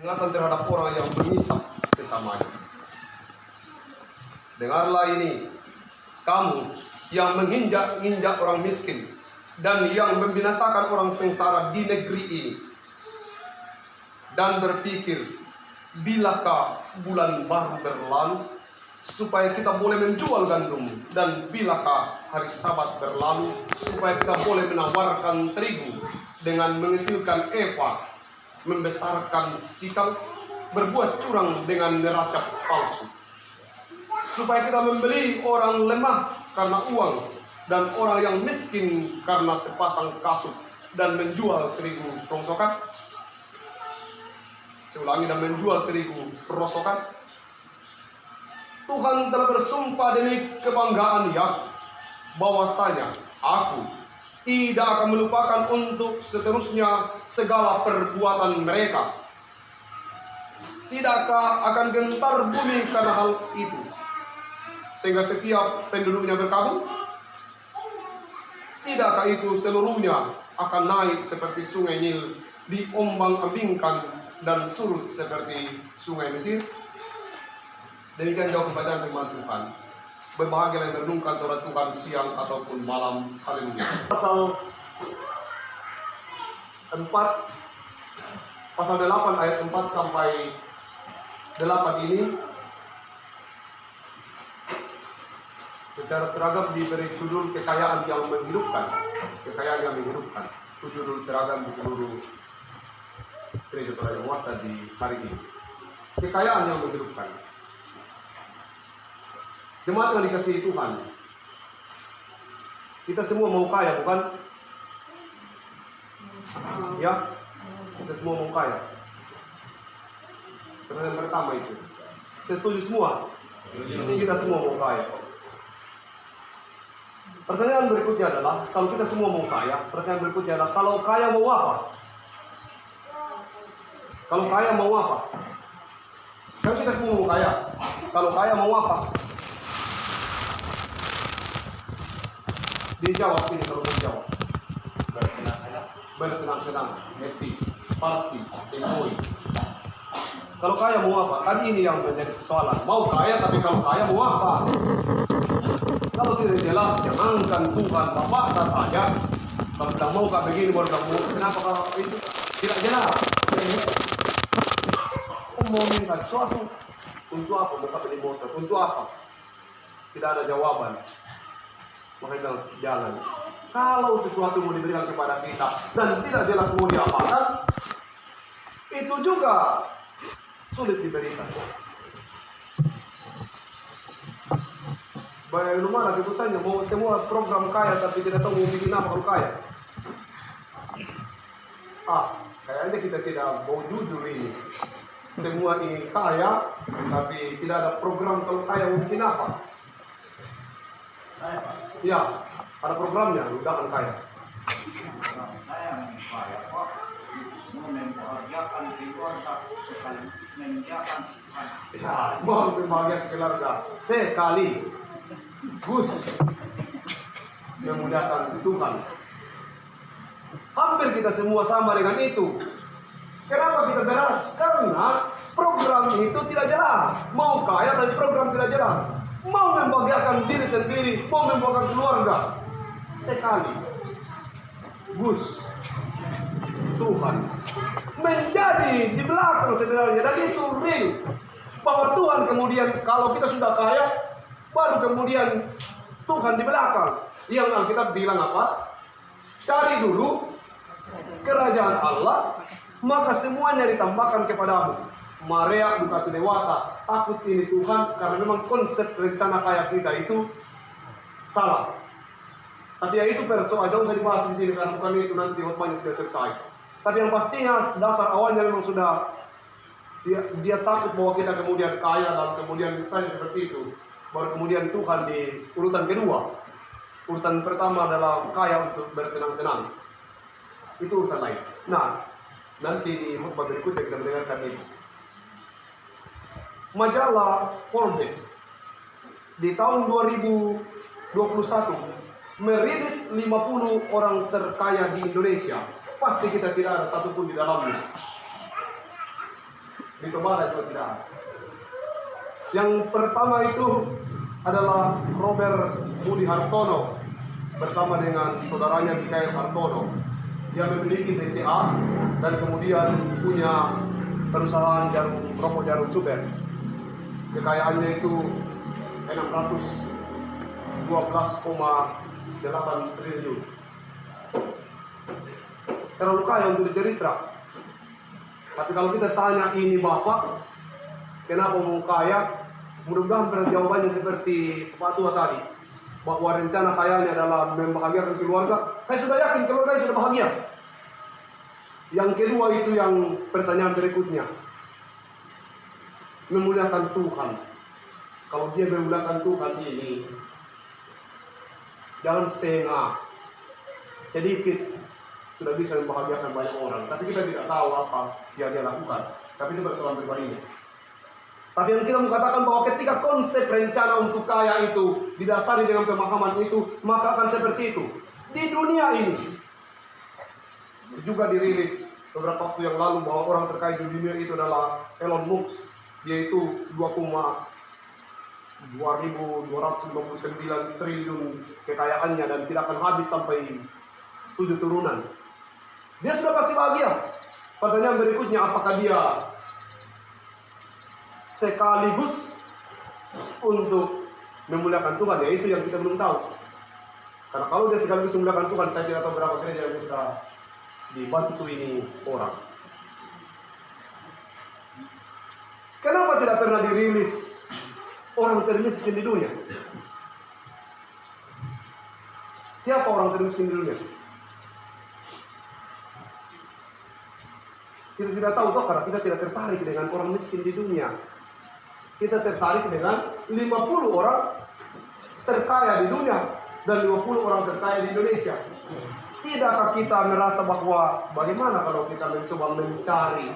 Ingatan terhadap orang yang mengisap sesamanya. Dengarlah ini, kamu yang menginjak-injak orang miskin dan yang membinasakan orang sengsara di negeri ini, dan berpikir, bilakah bulan baru berlalu supaya kita boleh menjual gandum, dan bilakah hari Sabat berlalu supaya kita boleh menawarkan terigu dengan mengecilkan eva, membesarkan sikal, berbuat curang dengan neraca palsu, supaya kita membeli orang lemah karena uang dan orang yang miskin karena sepasang kasut, dan menjual terigu rongsokan. Saya ulangi, dan menjual terigu rongsokan. Tuhan telah bersumpah demi kebanggaan ya, bahwasanya aku tidak akan melupakan untuk seterusnya segala perbuatan mereka. Tidakkah akan gentar bumi karena hal itu, sehingga setiap penduduknya berkabung? Tidakkah itu seluruhnya akan naik seperti sungai Nil, diombang-ambingkan dan surut seperti sungai Mesir? Demikian jauh pembacaan firman Tuhan. Berbahagia yang merenungkan Taurat Tuhan siang ataupun malam. Haleluya. Pasal 8 ayat 4 sampai 8 ini secara seragam diberi judul kekayaan yang menghidupkan. Kekayaan yang menghidupkan. Itu judul seragam di seluruh gereja Tuhan yang kuasa di hari ini. Kekayaan yang menghidupkan. Jemaat yang dikasihi Tuhan, kita semua mau kaya, bukan? Ya, kita semua mau kaya. Pertanyaan pertama itu, setuju semua? Kita semua mau kaya. Pertanyaan berikutnya adalah, kalau kita semua mau kaya, pertanyaan berikutnya adalah, kalau kaya mau apa? Kalau kaya mau apa? Kan kita semua mau kaya. Kalau kaya mau apa? Dijawab ini kalau mau jawab. Bersenang-senang, happy, party, enjoy. Kalau kaya mau apa? Kan ini yang menjadi persoalan. Mau kaya, tapi kalau kaya mau apa? Kalau tidak jelas, jangankan Tuhan, Bapak saja. Kalau tidak mau kak begini, baru kamu. Kenapa kalau itu tidak jelas? Mau minta sesuatu untuk apa? Mau beli motor untuk apa? Tidak ada jawaban. Makanya jalan. Kalau sesuatu mau diberikan kepada kita dan tidak jelas mau diapakan, itu juga sulit diberikan. Bagaimana kita tanya, mau semua program kaya tapi tidak tahu mau bikin apa kalau kaya? Kayaknya kita tidak mau jujur ini. Semua ingin kaya, tapi tidak ada program kalau kaya mau bikin apa? Ya, ada programnya, udah kan kaya. Saya kaya kok, membahagiakan keluarga, menjaga Ya, mau membahagiakan keluarga sekali, Gus, memudahkan Tuhan. Hampir kita semua sama dengan itu. Kenapa kita jelas? Karena program itu tidak jelas. Mau kaya tapi program tidak jelas. Mau membahagiakan diri sendiri, mau membahagiakan keluarga sekali. Gus, Tuhan menjadi di belakang sebenarnya, dan itu real. Bahwa Tuhan kemudian kalau kita sudah kaya, baru kemudian Tuhan di belakang. Yang Alkitab bilang apa? Cari dulu kerajaan Allah, maka semuanya ditambahkan kepadamu. Maria bukan dewata, takut ini Tuhan, karena memang konsep rencana kaya kita itu salah. Tapi ya itu persoalan, jauh usah dibahas di sini karena bukan itu, nanti khotbahnya tidak selesai. Tapi yang pastinya dasar awalnya memang sudah dia takut bahwa kita kemudian kaya dan kemudian misalnya seperti itu. Baru kemudian Tuhan di urutan kedua. Urutan pertama adalah kaya untuk bersenang-senang. Itu urusan lain. Nah, nanti di khotbah berikutnya kita mendengarkan ini. Majalah Forbes di tahun 2021 merilis 50 orang terkaya di Indonesia. Pasti kita tidak ada satupun di dalamnya. di Toba juga tidak ada. Yang pertama itu adalah Robert Budi Hartono bersama dengan saudaranya Mikael Hartono. Dia memiliki BCA dan kemudian punya perusahaan rokok Jarum Super. Kekayaannya itu 612,8 triliun. Terlalu kaya untuk dicerita. Tapi kalau kita tanya ini Bapak, kenapa mau kaya? Mudah-mudahan jawabannya seperti Pak Tua tadi, bahwa rencana kayanya adalah membahagiakan keluarga. Saya sudah yakin keluarga sudah bahagia. Yang kedua itu yang pertanyaan berikutnya, memuliakan Tuhan. Kalau dia memuliakan Tuhan ini, jangan setengah, sedikit sudah bisa membahagiakan banyak orang. Tapi kita tidak tahu apa yang dia lakukan. Tapi itu persoalan pribadinya. Tapi yang kita mengatakan bahwa ketika konsep rencana untuk kaya itu didasari dengan pemahaman itu, maka akan seperti itu. Di dunia ini juga dirilis beberapa waktu yang lalu bahwa orang terkaya di dunia itu adalah Elon Musk, yaitu 2,259 triliun kekayaannya dan tidak akan habis sampai 7 turunan. Dia sudah pasti bahagia. Pertanyaan berikutnya, apakah dia sekaligus untuk memuliakan Tuhan? Ya itu yang kita belum tahu. Karena kalau dia sekaligus memuliakan Tuhan, saya tidak tahu berapa gereja yang bisa dibantu ini orang. Kenapa tidak pernah dirilis orang termiskin di dunia? Siapa orang termiskin di dunia? Kita tidak tahu toh, karena kita tidak tertarik dengan orang miskin di dunia. Kita tertarik dengan 50 orang terkaya di dunia dan 50 orang terkaya di Indonesia. Tidakkah kita merasa bahwa bagaimana kalau kita mencoba mencari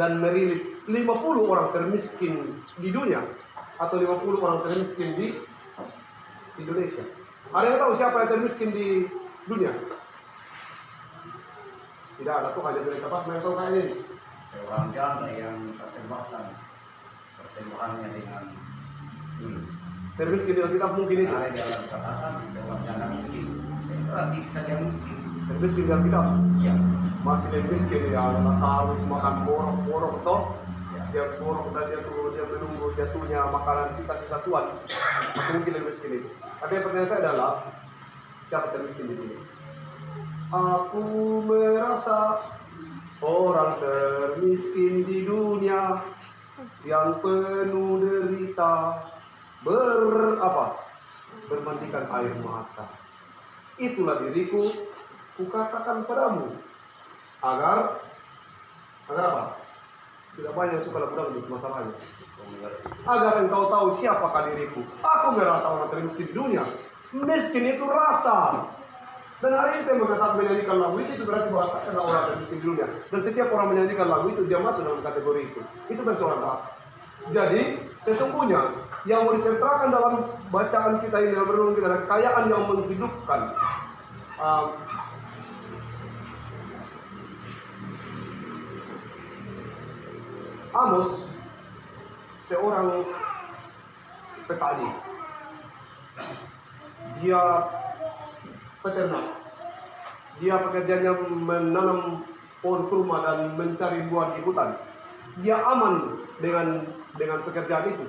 dan merilis 50 orang termiskin di dunia atau 50 orang termiskin di Indonesia? Ada yang tahu siapa yang termiskin di dunia? Tidak ada, tuh hanya dari kertas yang tahu kayak ini. Orang janda yang persembahannya dengan tulus. Termiskin di Alkitab mungkin itu. Ada dalam catatan orang janda miskin. Berarti saja miskin. Termiskin di Alkitab. Iya. Masih yang miskin ya, harus makan borok-borok toh. Dia borok dan dia menunggu jatuhnya makanan sisa-sisa Tuhan. Masih mungkin yang miskin itu. Tapi pertanyaan saya adalah, siapa termiskin di dunia? Aku merasa orang termiskin di dunia yang penuh derita bermandikan air mata. Itulah diriku, kukatakan padamu, agar apa? Tidak banyak yang suka lagu dangdut masalahnya. Agar engkau tahu siapakah diriku. Aku merasa orang termiskin di dunia. Miskin itu rasa. Dan hari ini saya menyanyikan lagu itu berarti bahwa saya adalah orang termiskin di dunia. Dan setiap orang menyanyikan lagu itu, dia masuk dalam kategori itu. Itu persoalan ras. Jadi, sesungguhnya yang mau diceritakan dalam bacaan kita ini, dalam renungan kita, adalah kekayaan yang menghidupkan. Amos, seorang petani. Dia peternak. Dia pekerjaannya menanam pohon kurma dan mencari buah di hutan. Dia aman dengan pekerjaan itu.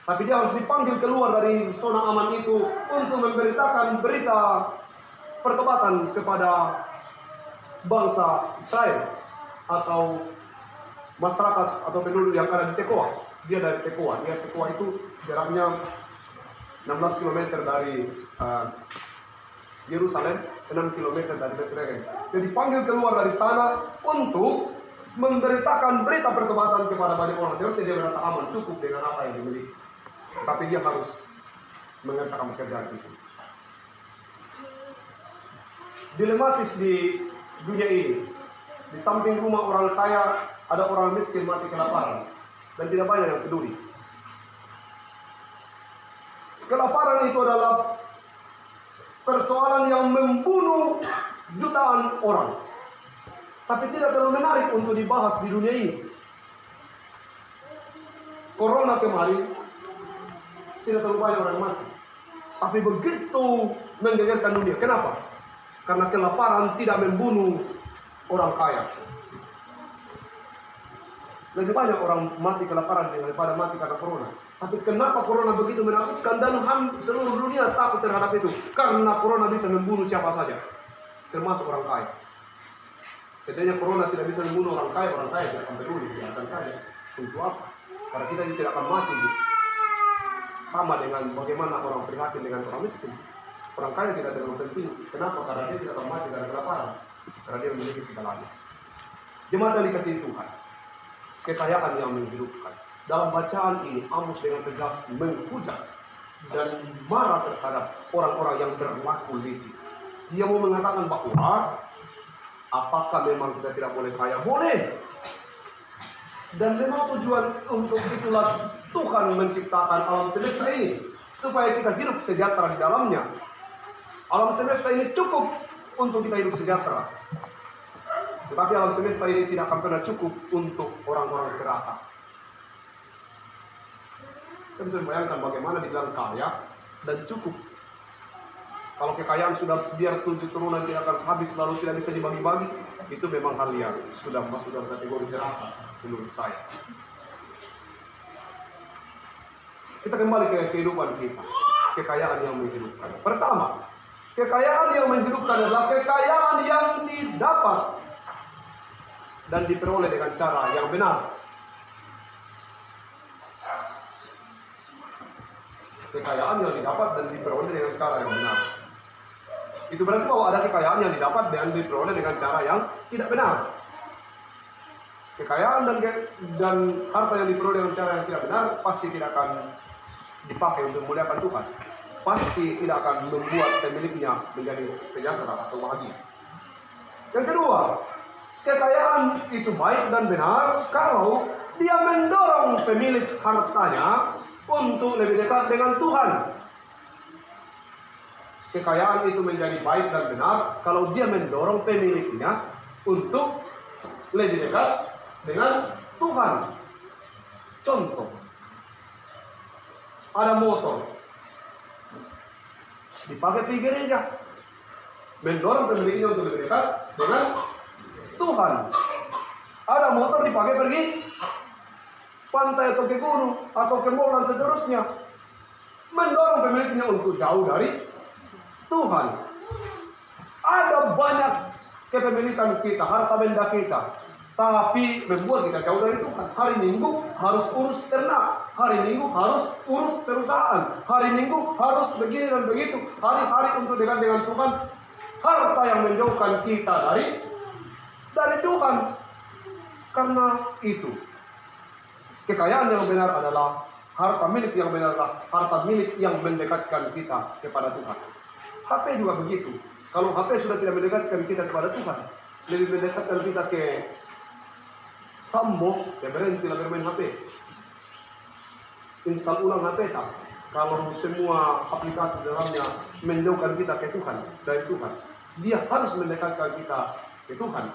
Tapi dia harus dipanggil keluar dari zona aman itu untuk memberitakan berita pertobatan kepada bangsa Israel atau masyarakat atau penduduk yang ada di Tekoa. Dia dari Tekoa. Tekoa itu jaraknya 16 km dari Yerusalem, 6 km dari Bethlehem. Dia dipanggil keluar dari sana untuk memberitakan berita pertobatan kepada banyak orang. Seharusnya dia merasa aman, cukup dengan apa yang dimiliki. Tapi dia harus mengerjakan pekerjaan itu. Dilematis di dunia ini. Di samping rumah orang kaya, ada orang miskin mati kelaparan. Dan tidak banyak yang peduli. Kelaparan itu adalah persoalan yang membunuh jutaan orang. Tapi tidak terlalu menarik untuk dibahas di dunia ini. Corona kemarin tidak terlalu banyak orang mati. Tapi begitu menggegerkan dunia. Kenapa? Karena kelaparan tidak membunuh orang kaya. Lebih banyak orang mati kelaparan daripada mati karena corona. Tapi kenapa corona begitu menakutkan dan seluruh dunia takut terhadap itu? Karena corona bisa membunuh siapa saja, termasuk orang kaya. Sebenarnya corona tidak bisa membunuh orang kaya tidak akan peduli, biarkan saja. Untuk apa? Karena kita tidak akan mati. Sama dengan bagaimana orang prihatin dengan orang miskin. Orang kaya tidak terlalu penting. Kenapa? Karena dia tidak akan mati karena kelaparan. Karena dia memiliki segalanya. Jemaat yang dikasihi Tuhan, kekayaan yang menghidupkan. Dalam bacaan ini, Amos dengan tegas menghujat dan marah terhadap orang-orang yang berlaku licik. Dia mau mengatakan bahwa apakah memang kita tidak boleh kaya? Boleh. Dan memang tujuan untuk itulah Tuhan menciptakan alam semesta ini, supaya kita hidup sejahtera di dalamnya. Alam semesta ini cukup untuk kita hidup sejahtera. Tetapi alam semesta ini tidak akan pernah cukup untuk orang-orang serakah. Kita bisa membayangkan bagaimana dibilang kaya dan cukup. Kalau kekayaan sudah biar 7 turunan tidak akan habis lalu tidak bisa dibagi-bagi, itu memang hal yang sudah masuk dalam kategori serakah menurut saya. Kita kembali ke kehidupan kita, kekayaan yang menghidupkan. Pertama, kekayaan yang menghidupkan adalah kekayaan yang didapat dan diperoleh dengan cara yang benar. Kekayaan yang didapat dan diperoleh dengan cara yang benar. Itu berarti bahwa ada kekayaan yang didapat dan diperoleh dengan cara yang tidak benar. Kekayaan dan harta yang diperoleh dengan cara yang tidak benar pasti tidak akan dipakai untuk memuliakan Tuhan. Pasti tidak akan membuat pemiliknya menjadi sejahtera atau bahagia. Yang kedua, kekayaan itu baik dan benar kalau dia mendorong pemilik hartanya untuk lebih dekat dengan Tuhan. Kekayaan itu menjadi baik dan benar kalau dia mendorong pemiliknya untuk lebih dekat dengan Tuhan. Contoh, ada motor dipakai pergi gereja, mendorong pemiliknya untuk lebih dekat dengan Tuhan. Ada motor dipakai pergi pantai atau ke gunung atau ke mall dan seterusnya, mendorong pemiliknya untuk jauh dari Tuhan. Ada banyak kepemilikan kita, harta benda kita, tapi membuat kita jauh dari Tuhan. Hari Minggu harus urus ternak, hari Minggu harus urus perusahaan, hari Minggu harus begini dan begitu. Hari-hari untuk dekat dengan Tuhan, harta yang menjauhkan kita dari Tuhan. Karena itu, kekayaan yang benar adalah harta milik yang benar adalah harta milik yang mendekatkan kita kepada Tuhan. HP juga begitu. Kalau HP sudah tidak mendekatkan kita kepada Tuhan, lebih mendekatkan kita ke Sambo, ya berhentilah bermain HP. Install ulang HP tak? Kalau semua aplikasi dalamnya menjauhkan kita ke Tuhan, dari Tuhan, dia harus mendekatkan kita ke Tuhan.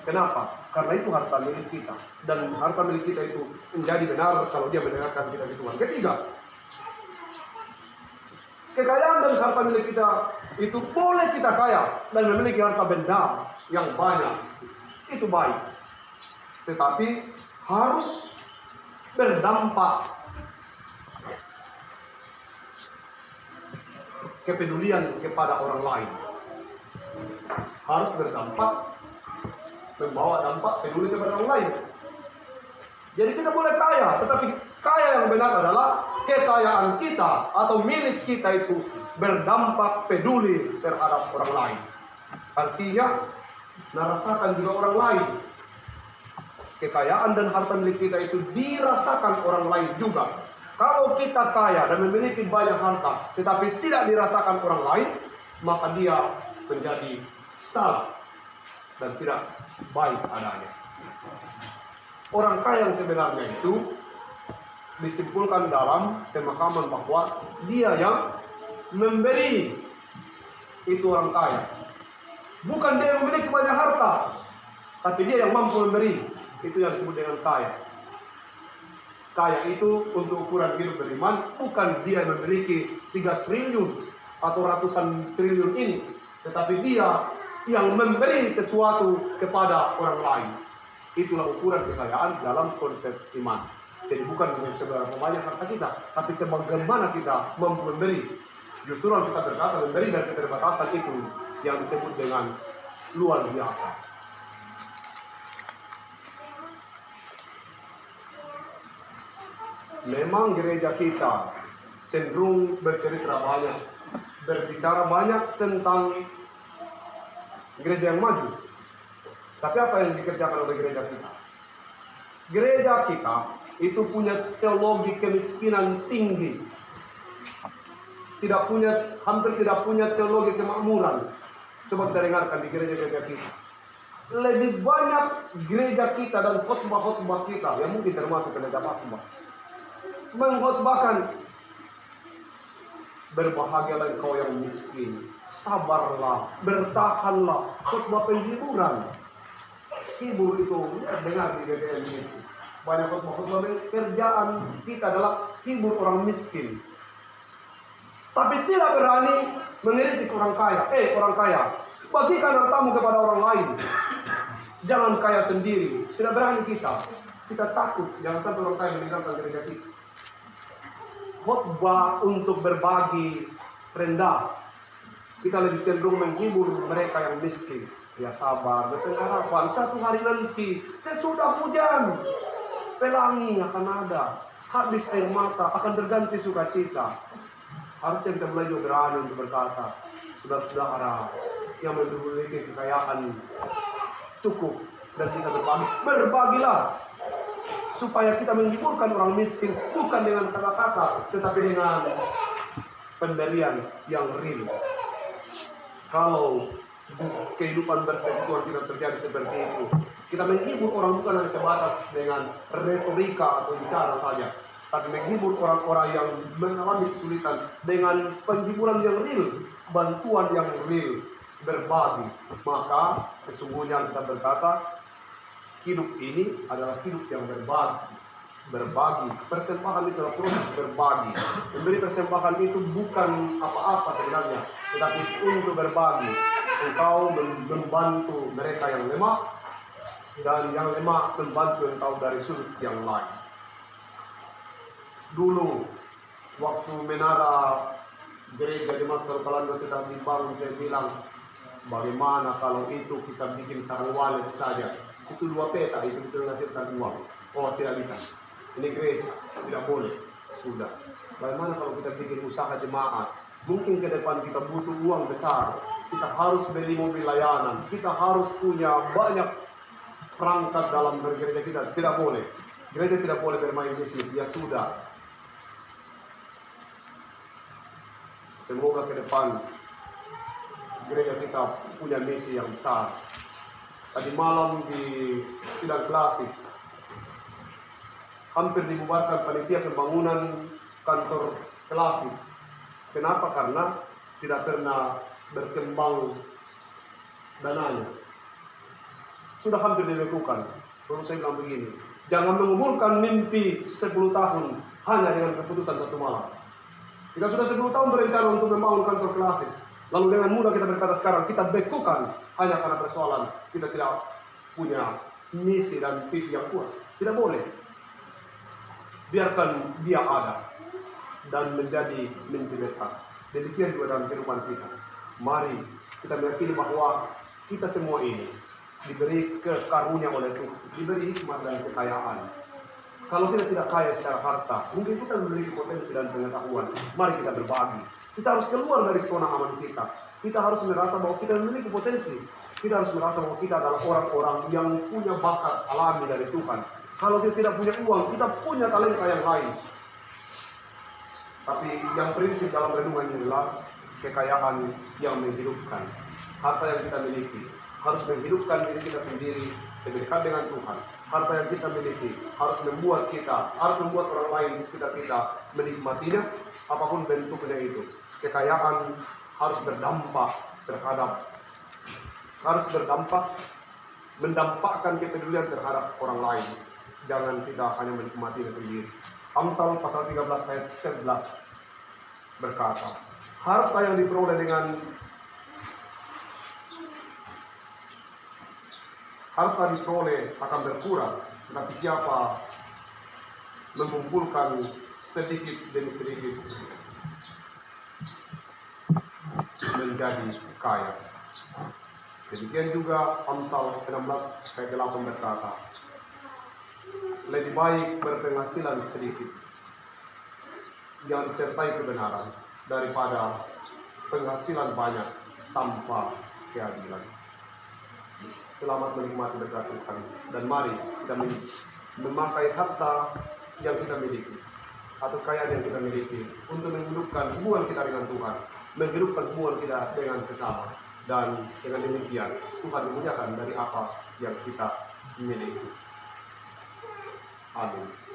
Kenapa? Karena itu harta milik kita. Dan harta milik kita itu menjadi benar kalau dia mendekatkan kita ke Tuhan. Ketiga, kekayaan dan harta milik kita itu boleh kita kaya dan memiliki harta benda yang banyak. Itu baik. Tetapi harus berdampak kepedulian kepada orang lain. Harus berdampak, membawa dampak peduli kepada orang lain. Jadi kita boleh kaya, tetapi kaya yang benar adalah kekayaan kita atau milik kita itu berdampak peduli terhadap orang lain. Artinya, merasakan juga orang lain. Kekayaan dan harta milik kita itu dirasakan orang lain juga. Kalau kita kaya dan memiliki banyak harta, tetapi tidak dirasakan orang lain, maka dia menjadi salah dan tidak baik adanya. Orang kaya yang sebenarnya itu disimpulkan dalam pemahaman bahwa dia yang memberi, itu orang kaya. Bukan dia yang memiliki banyak harta, tapi dia yang mampu memberi, itu yang disebut dengan kaya. Kaya itu untuk ukuran hidup beriman, bukan dia memiliki 3 triliun atau ratusan triliun ini, tetapi dia yang memberi sesuatu kepada orang lain. Itulah ukuran kekayaan dalam konsep iman. Jadi bukan dengan seberapa banyak harta kita, tapi sebagaimana kita mampu memberi. Justru kalau kita berkata memberi dari keterbatasan itu yang disebut dengan luar biasa. Memang gereja kita cenderung bercerita banyak, berbicara banyak tentang gereja yang maju. Tapi apa yang dikerjakan oleh gereja kita? Gereja kita itu punya teologi kemiskinan tinggi. Hampir tidak punya teologi kemakmuran. Coba kita dengarkan di gereja-gereja kita. Lebih banyak gereja kita dan khotbah-khotbah kita, yang mungkin termasuk gereja Basma, mengkhotbahkan, berbahagialah engkau yang miskin, sabarlah, bertahanlah, khotbah penghiburan. Hibur itu dengar di gereja ini. Banyak khotbah-khotbah kerjaan kita adalah hibur orang miskin. Tapi tidak berani mengkritik orang kaya. Orang kaya, bagikan hartamu kepada orang lain. Jangan kaya sendiri. Tidak berani kita. Kita takut jangan sampai orang kaya meninggalkan gereja kita. Khotbah untuk berbagi rendah. Kita lebih cenderung menghibur mereka yang miskin. Ya sabar, berpengharapan. Satu hari nanti sesudah hujan, pelangi akan ada. Habis air mata akan berganti sukacita. Harusnya kita belajar berani untuk berkata, saudara-saudara yang memiliki kekayaan cukup dan bisa berbagi, berbagilah. Supaya kita menghiburkan orang miskin, bukan dengan kata-kata, tetapi dengan pemberian yang real. Kalau kehidupan bersekutuan kita terjadi seperti itu, kita menghibur orang bukan hanya sebatas dengan retorika atau bicara saja, tapi menghibur orang-orang yang mengalami kesulitan dengan penghiburan yang real, bantuan yang real, berbagi. Maka sesungguhnya kita berkata, hidup ini adalah hidup yang berbagi. Persembahan itu adalah proses berbagi. Memberi persembahan itu bukan apa-apa sebenarnya, tetapi untuk berbagi. Engkau membantu mereka yang lemah, dan yang lemah membantu engkau dari sudut yang lain. Dulu, waktu menara gereja di Maksar Palando sedang dibangun, saya bilang, bagaimana kalau itu kita bikin sarang walet saja? Itu 2 peta, itu bisa menghasilkan uang. Oh, tidak bisa. Ini gereja, tidak boleh. Sudah. Bagaimana kalau kita bikin usaha jemaat? Mungkin ke depan kita butuh uang besar. Kita harus beli mobil layanan. Kita harus punya banyak perangkat dalam bergereja kita. Tidak boleh. Gereja tidak boleh bermain musik. Ya sudah. Semoga ke depan gereja kita punya misi yang besar. Tadi malam di sidang klasis hampir dibubarkan panitia pembangunan kantor klasis. Kenapa? Karena tidak pernah berkembang dananya. Sudah hampir dilakukan. Lalu saya bilang begini, jangan menguburkan mimpi 10 tahun hanya dengan keputusan 1 malam. Kita sudah 10 tahun berencana untuk membangun kantor klasis. Lalu dengan mudah kita berkata sekarang kita bekukan hanya karena persoalan kita tidak punya misi dan visi yang kuat. Tidak boleh. Biarkan dia ada dan menjadi mimpi besar. Demikian juga dalam kehidupan kita. Mari kita meyakini bahwa kita semua ini diberi karunia oleh Tuhan, diberi hikmat dan kekayaan. Kalau kita tidak kaya secara harta, mungkin kita memiliki potensi dan pengetahuan. Mari kita berbagi. Kita harus keluar dari zona aman kita. Kita harus merasa bahwa kita memiliki potensi. Kita harus merasa bahwa kita adalah orang-orang yang punya bakat alami dari Tuhan. Kalau kita tidak punya uang, kita punya talenta yang lain. Tapi yang prinsip dalam renungan ini adalah kekayaan yang menghidupkan. Harta yang kita miliki harus menghidupkan diri kita sendiri, lebih dekat dengan Tuhan. Harta yang kita miliki harus membuat orang lain di sekitar kita menikmatinya, apapun bentuknya itu. Kekayaan harus mendampakkan kepedulian terhadap orang lain. jangan kita hanya menikmati sendiri. Amsal pasal 13 ayat 11 berkata, harta yang diperoleh dengan harta diperoleh akan berkurang, tetapi siapa mengumpulkan sedikit demi sedikit menjadi kaya. Demikian juga Amsal 16 ayat 8 berkata, lebih baik berpenghasilan sedikit yang disertai kebenaran daripada penghasilan banyak tanpa keadilan. Selamat menikmati berkat Tuhan, dan mari kita memakai harta yang kita miliki atau kekayaan yang kita miliki untuk menghidupkan hubungan kita dengan Tuhan, menghidupkan hubungan kita dengan sesama, dan dengan demikian Tuhan dimuliakan dari apa yang kita miliki. Amin.